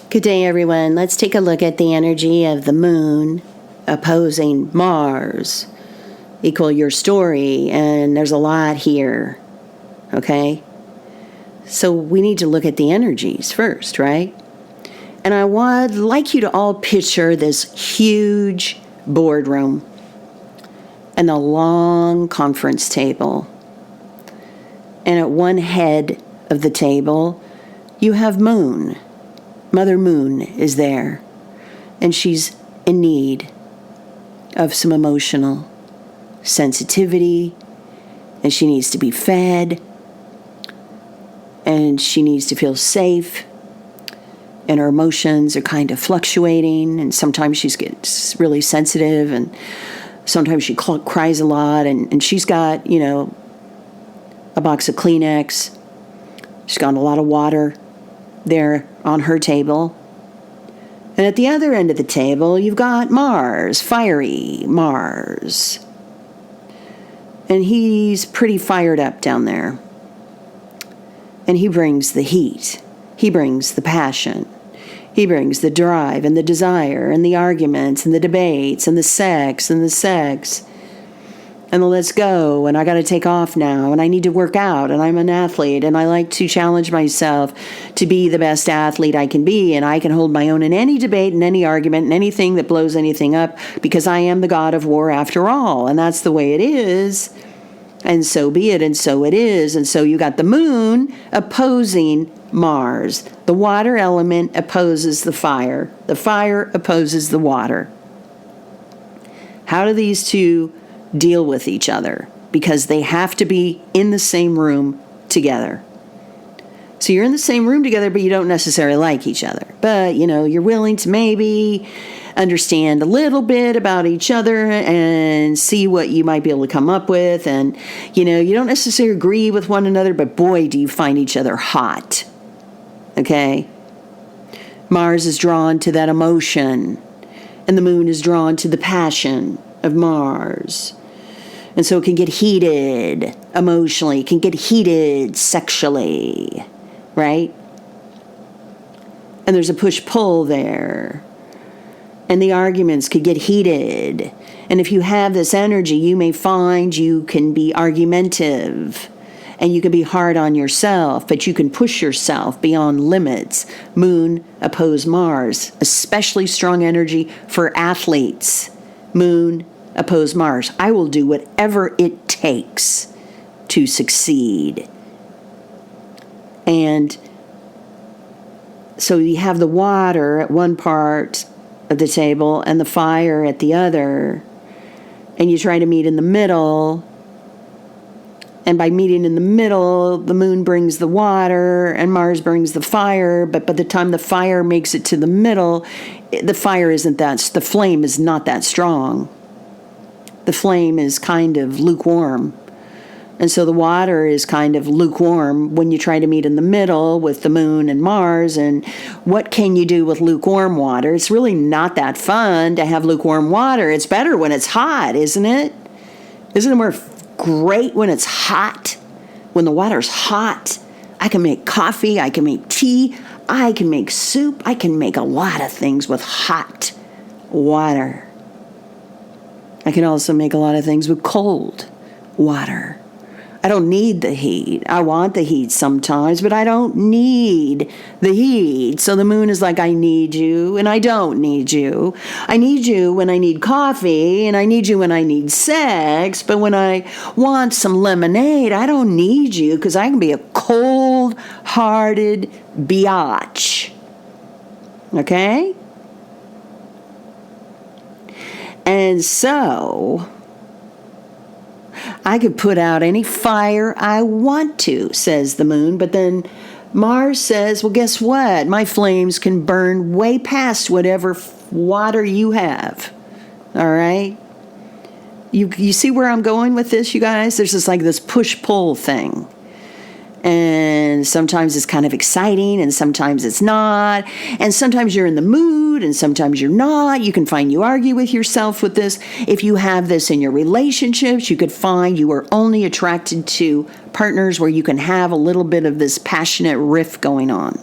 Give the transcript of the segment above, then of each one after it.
Good day, everyone. Let's take a look at the energy of the moon opposing Mars, equal your story, and there's a lot here, okay? So we need to look at the energies first, right? And I would like you to all picture this huge boardroom and a long conference table. And at one head of the table, you have Moon. Mother Moon is there, and she's in need of some emotional sensitivity, and she needs to be fed, and she needs to feel safe, and her emotions are kind of fluctuating, and sometimes she gets really sensitive, and sometimes she cries a lot, and she's got, a box of Kleenex. She's got a lot of water there on her table. And at the other end of the table, you've got Mars, fiery Mars. And he's pretty fired up down there. And he brings the heat. He brings the passion. He brings the drive and the desire and the arguments and the debates and the sex and the let's go, and I got to take off now, and I need to work out, and I'm an athlete, and I like to challenge myself to be the best athlete I can be, and I can hold my own in any debate and any argument and anything that blows anything up, because I am the god of war after all, and that's the way it is, and so be it, and so it is. And so you got the moon opposing Mars. The water element opposes the fire opposes the water. How do these two deal with each other? Because they have to be in the same room together. So you're in the same room together, but you don't necessarily like each other. But, you're willing to maybe understand a little bit about each other and see what you might be able to come up with. And, you don't necessarily agree with one another, but boy, do you find each other hot. Okay? Mars is drawn to that emotion, and the moon is drawn to the passion of Mars. And so it can get heated emotionally, it can get heated sexually, right? And there's a push-pull there. And the arguments could get heated. And if you have this energy, you may find you can be argumentative, and you can be hard on yourself, but you can push yourself beyond limits. Moon oppose Mars, especially strong energy for athletes. Moon oppose Mars. I will do whatever it takes to succeed. And so you have the water at one part of the table and the fire at the other, and you try to meet in the middle. And by meeting in the middle, the moon brings the water and Mars brings the fire. But by the time the fire makes it to the middle, the flame is not that strong. The flame is kind of lukewarm. And so the water is kind of lukewarm when you try to meet in the middle with the moon and Mars. And what can you do with lukewarm water? It's really not that fun to have lukewarm water. It's better when it's hot, isn't it? Isn't it more great when it's hot? When the water's hot, I can make coffee, I can make tea, I can make soup, I can make a lot of things with hot water. I can also make a lot of things with cold water. I don't need the heat. I want the heat sometimes, but I don't need the heat. So the moon is like, I need you, and I don't need you. I need you when I need coffee, and I need you when I need sex, but when I want some lemonade, I don't need you, because I can be a cold-hearted biatch. Okay? And so I could put out any fire I want to, says the moon, but then Mars says, well, guess what? My flames can burn way past whatever water you have. All right? You see where I'm going with this, you guys? There's this push-pull thing. And sometimes it's kind of exciting, and sometimes it's not. And sometimes you're in the mood, and sometimes you're not. You can find you argue with yourself with this. If you have this in your relationships, you could find you are only attracted to partners where you can have a little bit of this passionate riff going on.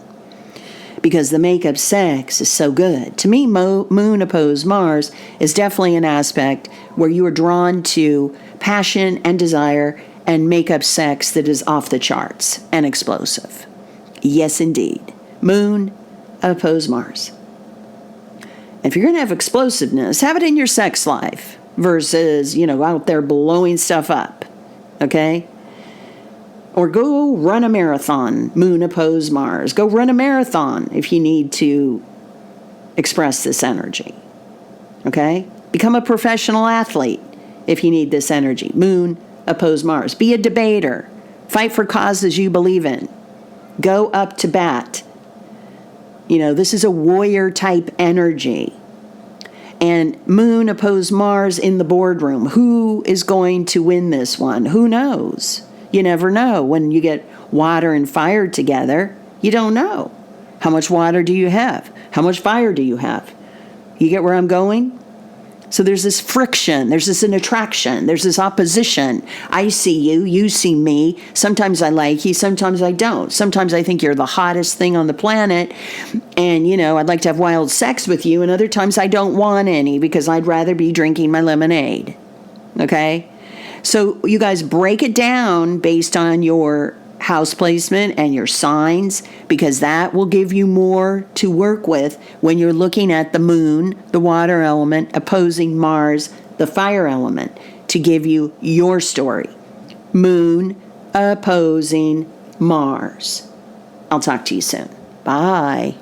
because the makeup sex is so good. To me, moon opposed Mars is definitely an aspect where you are drawn to passion and desire and makeup sex that is off the charts and explosive. Yes, indeed. Moon opposed Mars. If you're going to have explosiveness, have it in your sex life versus, out there blowing stuff up. Okay? Or go run a marathon, moon opposed Mars. Go run a marathon if you need to express this energy. Okay? Become a professional athlete if you need this energy. Moon opposed Mars. Be a debater. Fight for causes you believe in. Go up to bat. This is a warrior type energy. And moon opposed Mars in the boardroom. Who is going to win this one? Who knows? You never know. When you get water and fire together, you don't know. How much water do you have? How much fire do you have? You get where I'm going? So there's this friction, there's this an attraction, there's this opposition. I see you, you see me. Sometimes I like you, sometimes I don't. Sometimes I think you're the hottest thing on the planet, and I'd like to have wild sex with you, and other times I don't want any because I'd rather be drinking my lemonade. Okay? So you guys break it down based on your house placement and your signs, because that will give you more to work with when you're looking at the moon, the water element, opposing Mars, the fire element, to give you your story. Moon opposing Mars. I'll talk to you soon. Bye.